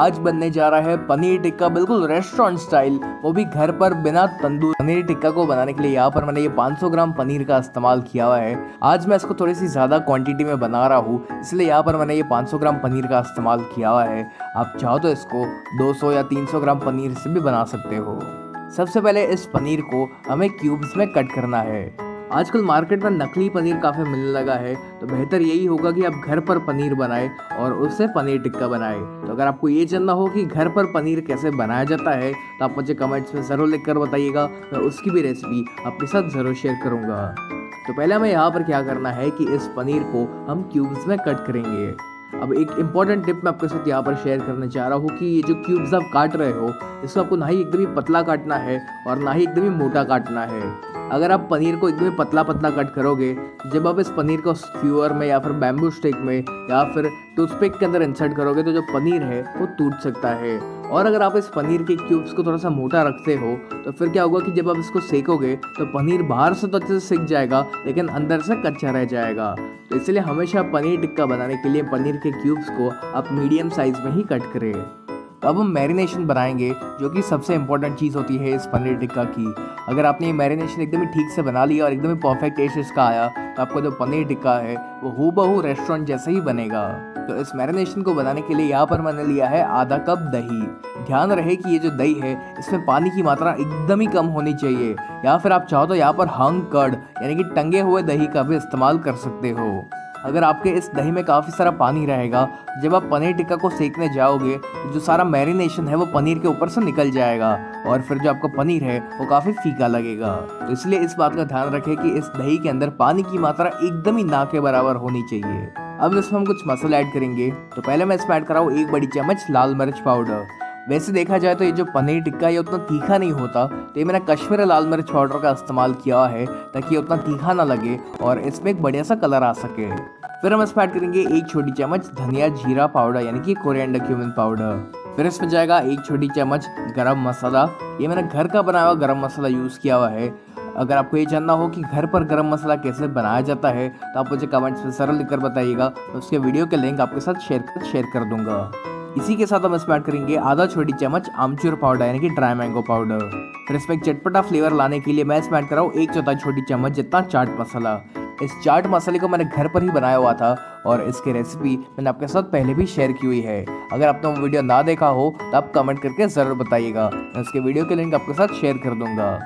आज बनने जा रहा है पनीर टिक्का बिल्कुल रेस्टोरेंट स्टाइल, वो भी घर पर बिना तंदूर। पनीर टिक्का को बनाने के लिए यहाँ पर मैंने ये 500 ग्राम पनीर का इस्तेमाल किया हुआ है। आज मैं इसको थोड़ी सी ज़्यादा क्वांटिटी में बना रहा हूँ, इसलिए यहाँ पर मैंने ये 500 ग्राम पनीर का इस्तेमाल किया हुआ है। आप चाहो तो इसको 200 या 300 ग्राम पनीर से भी बना सकते हो। सबसे पहले इस पनीर को हमें क्यूब्स में कट करना है। आजकल मार्केट में नकली पनीर काफ़ी मिलने लगा है, तो बेहतर यही होगा कि आप घर पर पनीर बनाएं और उससे पनीर टिक्का बनाएं। तो अगर आपको ये जानना हो कि घर पर पनीर कैसे बनाया जाता है तो आप मुझे कमेंट्स में ज़रूर लिख कर बताइएगा, मैं उसकी भी रेसिपी आपके साथ ज़रूर शेयर करूँगा। तो पहले हमें यहाँ पर क्या करना है कि इस पनीर को हम क्यूब्स में कट करेंगे। अब एक इम्पॉर्टेंट टिप मैं आपके साथ यहाँ पर शेयर करने जा रहा हूँ कि ये जो क्यूब्स आप काट रहे हो, इसको आपको ना ही एकदम ही पतला काटना है और ना ही एकदम ही मोटा काटना है। अगर आप पनीर को एकदम पतला पतला कट करोगे, जब आप इस पनीर को स्क्यूअर में या फिर बैम्बू स्टिक में या फिर टूथपिक के अंदर इंसर्ट करोगे तो जो पनीर है वो टूट सकता है। और अगर आप इस पनीर के क्यूब्स को थोड़ा सा मोटा रखते हो तो फिर क्या होगा कि जब आप इसको सेकोगे तो पनीर बाहर से तो अच्छे से सिक जाएगा लेकिन अंदर से कच्चा रह जाएगा। तो इसलिए हमेशा पनीर टिक्का बनाने के लिए पनीर के क्यूब्स को आप मीडियम साइज में ही कट करें। तो अब हम मैरिनेशन बनाएंगे, जो कि सबसे इम्पोर्टेंट चीज़ होती है इस पनीर टिक्का की। अगर आपने ये मैरिनेशन एकदम ही ठीक से बना लिया और एकदम ही परफेक्ट टेस्ट इसका आया तो आपका जो पनीर टिक्का है वो हूबहू रेस्टोरेंट जैसा ही बनेगा। तो इस मैरिनेशन को बनाने के लिए यहाँ पर मैंने लिया है आधा कप दही। ध्यान रहे कि ये जो दही है इसमें पानी की मात्रा एकदम ही कम होनी चाहिए, या फिर आप चाहो तो यहाँ पर हंग कर्ड यानी कि टंगे हुए दही का भी इस्तेमाल कर सकते हो। अगर आपके इस दही में काफ़ी सारा पानी रहेगा, जब आप पनीर टिक्का को सेकने जाओगे तो जो सारा मैरिनेशन है वो पनीर के ऊपर से निकल जाएगा और फिर जो आपका पनीर है वो काफ़ी फीका लगेगा। तो इसलिए इस बात का ध्यान रखें कि इस दही के अंदर पानी की मात्रा एकदम ही ना के बराबर होनी चाहिए। अब इसमें हम कुछ मसाला ऐड करेंगे। तो पहले मैं इसमें ऐड कर रहा हूँ 1 बड़ी चम्मच लाल मिर्च पाउडर। वैसे देखा जाए तो ये जो पनीर टिक्का ये उतना तीखा नहीं होता, तो ये मैंने कश्मीरी लाल मिर्च पाउडर का इस्तेमाल किया है ताकि ये उतना तीखा ना लगे और इसमें एक बढ़िया सा कलर आ सके। फिर हम इसमें ऐड करेंगे 1 छोटी चम्मच धनिया जीरा पाउडर यानी कि कोरिएंडर क्यूमिन पाउडर। फिर इसमें जाएगा 1 छोटी चम्मच गरम मसाला। ये मैंने घर का बनाया हुआ गरम मसाला यूज़ किया हुआ है। अगर आपको ये जानना हो कि घर पर गरम मसाला कैसे बनाया जाता है तो आप मुझे कमेंट्स में सरल लिखकर बताइएगा, मैं उसके वीडियो के लिंक आपके साथ शेयर कर दूंगा। इसी के साथ हम इसमें ऐड करेंगे आधा छोटी चम्मच आमचूर पाउडर यानी कि ड्राई मैंगो पाउडर। फिर इसमें एक चटपटा फ्लेवर लाने के लिए मैं इसमें ऐड कर रहा हूँ 1/4 छोटी चम्मच जितना चाट मसाला। इस चाट मसाले को मैंने घर पर ही बनाया हुआ था और इसकी रेसिपी मैंने आपके साथ पहले भी शेयर की हुई है। अगर आपने वो वीडियो ना देखा हो तो आप कमेंट करके ज़रूर बताइएगा, मैं उसके वीडियो के लिंक आपके साथ शेयर कर दूंगा।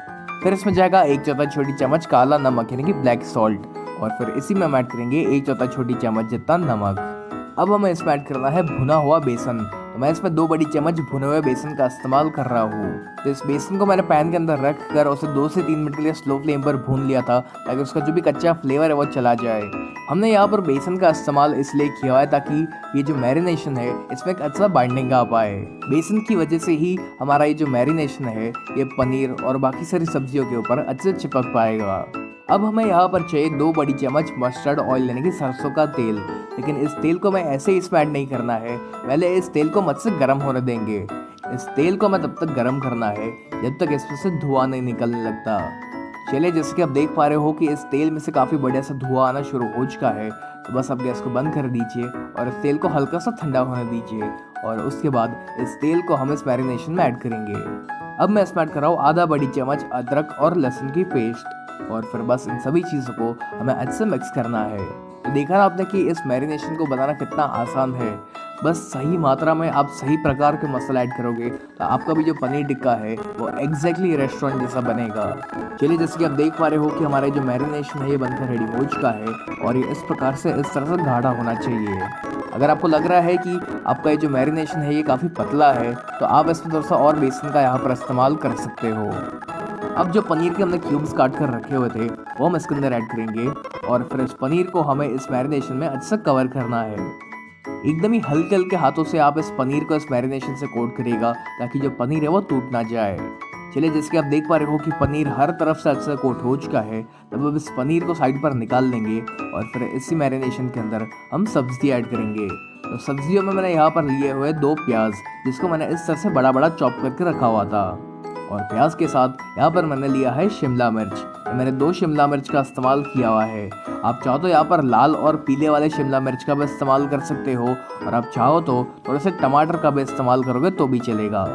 फिर इसमें जाएगा 1/4 छोटी चम्मच काला नमक यानी कि ब्लैक सॉल्ट और फिर इसी में हम ऐड करेंगे 1/4 छोटी चम्मच जितना नमक। अब हमें इसमें ऐड करना है भुना हुआ बेसन। तो मैं इसमें 2 बड़ी चम्मच भुने हुए बेसन का इस्तेमाल कर रहा हूँ। तो इस बेसन को मैंने पैन के अंदर रख कर उसे 2 से 3 मिनट के लिए स्लो फ्लेम पर भून लिया था ताकि उसका जो भी कच्चा फ्लेवर है वो चला जाए। हमने यहाँ पर बेसन का इस्तेमाल इसलिए किया है ताकि ये जो मैरिनेशन है इसमें एक अच्छा बाइंडिंग आ पाए। बेसन की वजह से ही हमारा ये जो मैरिनेशन है ये पनीर और बाकी सारी सब्जियों के ऊपर अच्छे से चिपक पाएगा। अब हमें यहाँ पर चाहिए 2 बड़ी चम्मच मस्टर्ड ऑयल यानी कि सरसों का तेल। लेकिन इस तेल को मैं ऐसे ही इसमें ऐड नहीं करना है, पहले इस तेल को मुझसे गर्म होने देंगे। इस तेल को मैं तब तक गर्म करना है जब तक इसमें से धुआं नहीं निकलने लगता। चलिए, जैसे कि आप देख पा रहे हो कि इस तेल में से काफ़ी बढ़िया सा धुआं आना शुरू हो चुका है, तो बस आप गैस को बंद कर दीजिए और इस तेल को हल्का सा ठंडा होने दीजिए और उसके बाद इस तेल को हम इस मैरिनेशन में ऐड करेंगे। अब मैं इसमें ऐड कर रहा हूँ आधा बड़ी चम्मच अदरक और लहसुन की पेस्ट और फिर बस इन सभी चीज़ों को हमें अच्छे से मिक्स करना है। तो देखा ना आपने कि इस मैरिनेशन को बनाना कितना आसान है। बस सही मात्रा में आप सही प्रकार के मसाला ऐड करोगे तो आपका भी जो पनीर टिक्का है वो एग्जैक्टली रेस्टोरेंट जैसा बनेगा। चलिए, जैसे कि आप देख पा रहे हो कि हमारा जो मैरिनेशन है ये बनकर रेडी हो चुका है और ये इस प्रकार से इस तरह से गाढ़ा होना चाहिए। अगर आपको लग रहा है कि आपका ये जो मैरिनेशन है ये काफ़ी पतला है तो आप इसमें थोड़ा सा और बेसन का यहाँ पर इस्तेमाल कर सकते हो। अब जो पनीर के हमने क्यूब्स काट कर रखे हुए थे वो हम इसके अंदर ऐड करेंगे और फिर इस पनीर को हमें इस मैरिनेशन में अच्छे से कवर करना है। एकदम ही हल्के हल्के हाथों से आप इस पनीर को इस मैरिनेशन से कोट करिएगा ताकि जो पनीर है वो टूट ना जाए। चलिए, जैसे कि आप देख पा रहे हो कि पनीर हर तरफ से अच्छे से कोट हो चुका है, तब अब इस पनीर को साइड पर निकाल लेंगे और फिर इसी मैरिनेशन के अंदर हम सब्जी ऐड करेंगे। तो सब्जियों में मैंने यहाँ पर लिए हुए 2 प्याज, जिसको मैंने इस तरह से बड़ा बड़ा चॉप करके रखा हुआ था और प्याज के साथ यहाँ पर मैंने लिया है शिमला मिर्च। मैंने 2 शिमला मिर्च का इस्तेमाल किया हुआ है। आप चाहो तो यहाँ पर लाल और पीले वाले शिमला मिर्च का भी इस्तेमाल कर सकते हो, और आप चाहो तो थोड़े से टमाटर का भी इस्तेमाल करोगे तो भी चलेगा।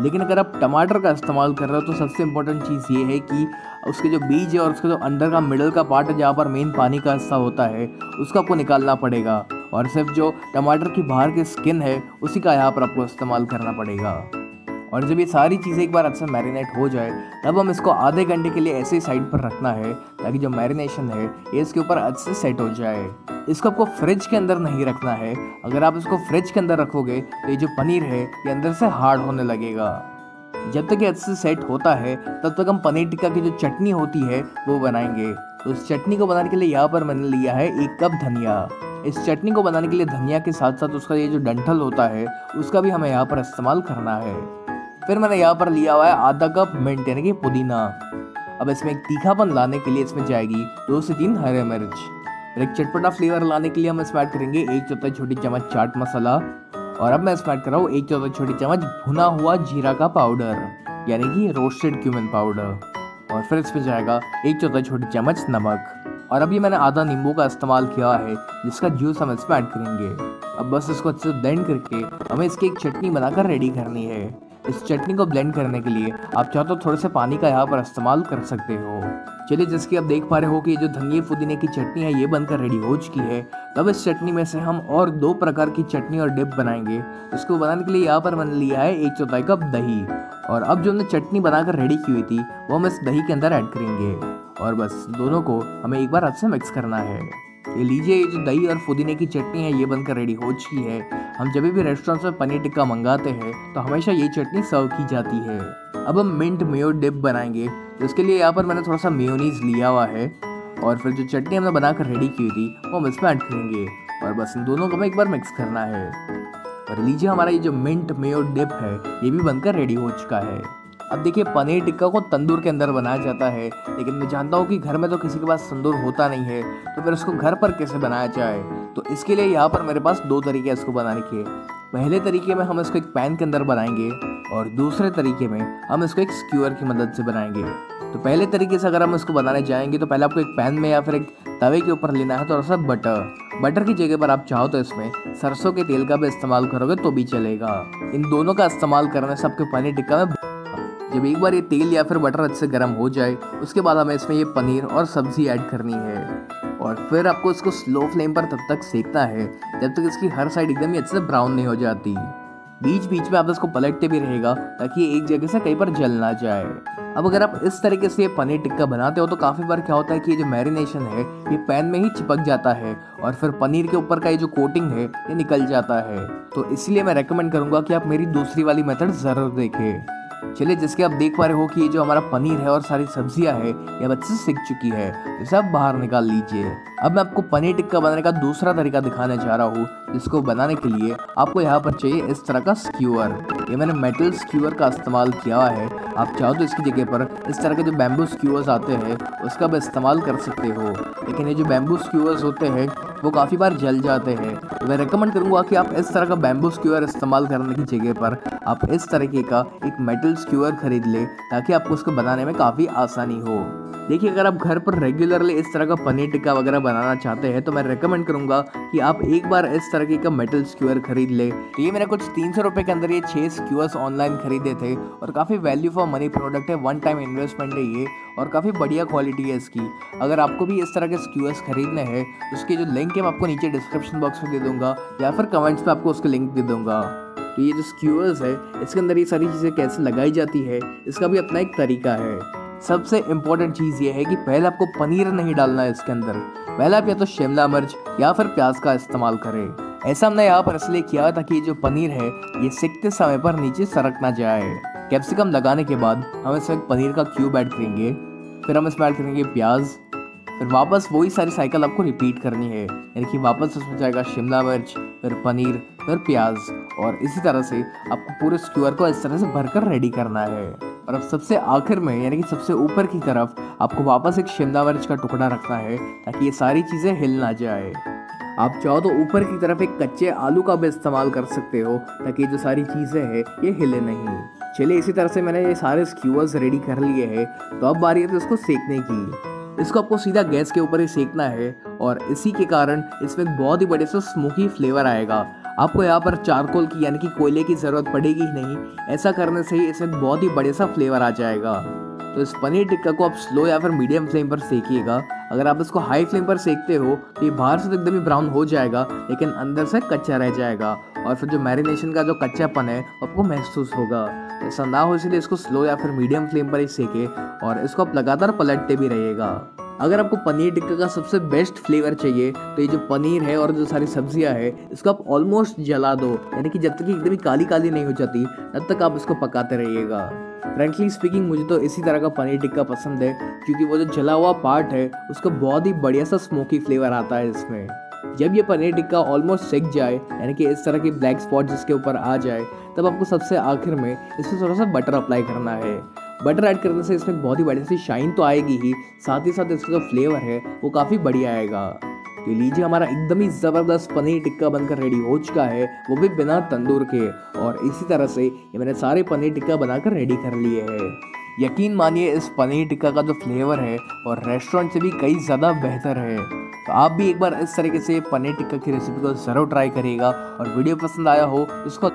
लेकिन अगर आप टमाटर का इस्तेमाल कर रहे हो तो सबसे इम्पोर्टेंट चीज़ ये है कि उसके जो बीज है और उसके जो अंदर का मिडल का पार्ट है, जहाँ पर मेन पानी का हिस्सा होता है, उसको आपको निकालना पड़ेगा, और सिर्फ जो टमाटर की बाहर की स्किन है उसी का यहाँ पर आपको इस्तेमाल करना पड़ेगा। और जब ये सारी चीज़ें एक बार अच्छे मैरिनेट हो जाए तब हम इसको आधे घंटे के लिए ऐसे ही साइड पर रखना है, ताकि जो मैरिनेशन है ये इसके ऊपर अच्छे से सेट हो जाए। इसको आपको फ्रिज के अंदर नहीं रखना है। अगर आप इसको फ्रिज के अंदर रखोगे तो ये जो पनीर है ये अंदर से हार्ड होने लगेगा। जब तक ये अच्छे से सेट होता है तब तक हम पनीर टिक्का की जो चटनी होती है वो बनाएंगे। तो इस चटनी को बनाने के लिए यहाँ पर मैंने लिया है 1 कप धनिया। इस चटनी को बनाने के लिए धनिया के साथ साथ उसका ये जो डंठल होता है उसका भी हमें यहाँ पर इस्तेमाल करना है। फिर मैंने यहाँ पर लिया हुआ है आधा कप मिंट यानी कि पुदीना। अब इसमें एक तीखापन लाने के लिए इसमें जाएगी 2 से 3 हरे मिर्च। फिर एक चटपटा फ्लेवर लाने के लिए हम इसमें ऐड करेंगे 1/4 छोटी चम्मच चाट मसाला, और अब मैं इसमें ऐड कर रहा हूँ 1/4 छोटी चम्मच भुना हुआ जीरा का पाउडर यानी कि रोस्टेड क्यूमिन पाउडर, और फिर इसमें जाएगा 1/4 छोटी चम्मच नमक। और अभी मैंने आधा नींबू का इस्तेमाल किया है जिसका जूस हम इसमें ऐड करेंगे। अब बस इसको अच्छे से ब्लेंड करके हमें इसकी एक चटनी बनाकर रेडी करनी है। इस चटनी को ब्लेंड करने के लिए आप चाहो तो थोड़े से पानी का यहाँ पर इस्तेमाल कर सकते हो। चलिए, जैसे कि आप देख पा रहे हो कि ये जो धनिया पुदीने की चटनी है ये बनकर रेडी हो चुकी है। तब इस चटनी में से हम और 2 प्रकार की चटनी और डिप बनाएंगे। इसको बनाने के लिए यहाँ पर मैंने लिया है 1/4 कप दही, और अब जो हमने चटनी बनाकर रेडी की हुई थी वो हम इस दही के अंदर ऐड करेंगे, और बस दोनों को हमें एक बार अच्छे से मिक्स करना है। ये लीजिए, ये जो दही और पुदीने की चटनी है ये बनकर रेडी हो चुकी है। हम जब भी रेस्टोरेंट से पनीर टिक्का मंगाते हैं तो हमेशा ये चटनी सर्व की जाती है। अब हम मिंट मेयो डिप बनाएंगे, तो इसके लिए यहाँ पर मैंने थोड़ा सा मेयोनीज लिया हुआ है, और फिर जो चटनी हमने बनाकर रेडी की थी वो हम इसमें ऐड करेंगे, और बस इन दोनों को हमें एक बार मिक्स करना है। और लीजिए, हमारा ये जो मिंट मेयो डिप है ये भी बनकर रेडी हो चुका है। अब देखिए, पनीर टिक्का को तंदूर के अंदर बनाया जाता है, लेकिन मैं जानता हूँ कि घर में तो किसी के पास तंदूर होता नहीं है, तो फिर उसको घर पर कैसे बनाया जाए। तो इसके लिए यहाँ पर मेरे पास 2 तरीके हैं इसको बनाने के। पहले तरीके में हम इसको एक पैन के अंदर बनाएंगे, और दूसरे तरीके में हम इसको एक स्क्यूअर की मदद से बनाएंगे। तो पहले तरीके से अगर हम इसको बनाने जाएंगे तो पहले आपको एक पैन में या फिर एक तवे के ऊपर लेना है थोड़ा सा बटर की जगह पर आप चाहो तो इसमें सरसों के तेल का भी इस्तेमाल करोगे तो भी चलेगा। इन दोनों का इस्तेमाल करने से आपके पनीर टिक्का में जब एक बार ये तेल या फिर बटर अच्छे से गर्म हो जाए उसके बाद हमें इसमें ये पनीर और सब्जी ऐड करनी है, और फिर आपको इसको स्लो फ्लेम पर तब तक सेकना है जब तक इसकी हर साइड एकदम ही अच्छे से ब्राउन नहीं हो जाती। बीच बीच में आप इसको पलटते भी रहेगा ताकि ये एक जगह से कहीं पर जल ना जाए। अब अगर आप इस तरीके से ये पनीर टिक्का बनाते हो तो काफ़ी बार क्या होता है कि ये जो मैरिनेशन है ये पैन में ही चिपक जाता है, और फिर पनीर के ऊपर का ये जो कोटिंग है ये निकल जाता है। तो इसलिए मैं रेकमेंड करूँगा कि आप मेरी दूसरी वाली मेथड ज़रूर देखें। चलिए, जिसके आप देख पा रहे हो कि ये जो हमारा पनीर है और सारी सब्जियां है ये अब अच्छे से सिक चुकी है, इसे आप बाहर निकाल लीजिए। अब मैं आपको पनीर टिक्का बनाने का दूसरा तरीका दिखाने जा रहा हूँ, जिसको बनाने के लिए आपको यहाँ पर चाहिए इस तरह का स्क्यूअर। ये मैंने मेटल स्क्यूअर का इस्तेमाल किया हुआ है। आप चाहो तो इसकी जगह पर इस तरह के जो बैम्बू स्क्यूअर्स आते हैं उसका भी इस्तेमाल कर सकते हो, लेकिन ये जो बैम्बू स्क्यूअर्स होते हैं वो काफ़ी बार जल जाते हैं। तो मैं रेकमेंड करूँगा कि आप इस तरह का बैम्बू स्क्यूअर इस्तेमाल करने की जगह पर आप इस तरीके का एक मेटल स्क्यूअर खरीद ले, ताकि आपको उसको बनाने में काफ़ी आसानी हो। देखिए, अगर आप घर पर रेगुलरली इस तरह का पनीर टिक्का वगैरह बनाना चाहते हैं तो मैं रेकमेंड करूंगा कि आप एक बार इस तरह का मेटल स्क्यूअर खरीद ले। तो ये मैंने कुछ 300 रुपये के अंदर ये 6 स्क्यूअर्स ऑनलाइन खरीदे थे, और काफ़ी वैल्यू फॉर मनी प्रोडक्ट है, 1 टाइम इन्वेस्टमेंट है ये, और काफ़ी बढ़िया क्वालिटी है इसकी। अगर आपको भी इस तरह के स्क्यूअर्स खरीदने हैं तो उसके जो लिंक है मैं आपको नीचे डिस्क्रिप्शन बॉक्स में दे दूँगा, या फिर कमेंट्स में आपको उसके लिंक दे दूँगा। तो ये जो स्क्यूअर्स है इसके अंदर ये सारी चीज़ें कैसे लगाई जाती है इसका भी अपना एक तरीका है। सबसे इम्पोर्टेंट चीज़ ये है कि पहले आपको पनीर नहीं डालना है इसके अंदर, पहले आप या तो शिमला मिर्च या फिर प्याज का इस्तेमाल करें। ऐसा हमने यहाँ पर इसलिए किया ताकि ये जो पनीर है ये सिकते समय पर नीचे सरक ना जाए। कैप्सिकम लगाने के बाद हम इसमें पनीर का क्यूब ऐड करेंगे, फिर हम इसमें ऐड करेंगे प्याज, फिर वापस वही सारी साइकिल आपको रिपीट करनी है, यानी कि वापस उसमें जाएगा शिमला मिर्च, फिर पनीर, फिर प्याज, और इसी तरह से आपको पूरे स्क्यूअर को इस तरह से भरकर रेडी करना है। और अब सबसे आखिर में यानी कि सबसे ऊपर की तरफ आपको वापस एक शिमला मिर्च का टुकड़ा रखना है ताकि ये सारी चीज़ें हिल ना जाए। आप चाहो तो ऊपर की तरफ एक कच्चे आलू का भी इस्तेमाल कर सकते हो ताकि जो सारी चीज़ें हैं ये हिले नहीं। चलिए इसी तरह से मैंने ये सारे स्क्यूअर्स रेडी कर लिए हैं। तो अब बारी है तो इसको सेकने की। इसको आपको सीधा गैस के ऊपर ही सेकना है और इसी के कारण इसमें एक बहुत ही बढ़िया सा स्मोकी फ्लेवर आएगा। आपको यहाँ पर चारकोल की यानी कि कोयले की ज़रूरत पड़ेगी ही नहीं। ऐसा करने से ही इसमें बहुत ही बढ़िया सा फ्लेवर आ जाएगा। तो इस पनीर टिक्का को आप स्लो या फिर मीडियम फ्लेम पर सेकिएगा। अगर आप इसको हाई फ्लेम पर सेकते हो तो ये बाहर से तो एकदम ही ब्राउन हो जाएगा लेकिन अंदर से कच्चा रह जाएगा और फिर जो मैरिनेशन का जो कच्चापन है आपको महसूस होगा। ऐसा ना हो इसलिए इसको स्लो या फिर मीडियम फ्लेम पर ही सेके और इसको आप लगातार पलटते भी रहिएगा। अगर आपको पनीर टिक्का का सबसे बेस्ट फ्लेवर चाहिए तो ये जो पनीर है और जो सारी सब्जियां है इसको आप ऑलमोस्ट जला दो, यानी कि जब तक एकदम ही काली काली नहीं हो जाती तब तक आप इसको पकाते रहिएगा। फ्रेंकली स्पीकिंग मुझे तो इसी तरह का पनीर टिक्का पसंद है क्योंकि वो जो जला हुआ पार्ट है उसका बहुत ही बढ़िया सा स्मोकी फ्लेवर आता है इसमें। जब ये पनीर टिक्का ऑलमोस्ट सेक जाए यानी कि इस तरह की ब्लैक स्पॉट जिसके ऊपर आ जाए तब आपको सबसे आखिर में इसमें थोड़ा सा बटर अप्लाई करना है। बटर ऐड करने से इसमें बहुत ही बढ़िया सी शाइन तो आएगी ही, साथ ही साथ इसका जो फ्लेवर है वो काफ़ी बढ़िया आएगा। तो लीजिए हमारा एकदम ही ज़बरदस्त पनीर टिक्का बनकर रेडी हो चुका है, वो भी बिना तंदूर के। और इसी तरह से ये मैंने सारे पनीर टिक्का बनाकर रेडी कर लिए हैं। यकीन मानिए इस पनीर टिक्का का जो फ्लेवर है और रेस्टोरेंट से भी कई ज़्यादा बेहतर है। तो आप भी एक बार इस तरीके से पनीर टिक्का की रेसिपी को ज़रूर ट्राई करिएगा और वीडियो पसंद आया हो तो उसको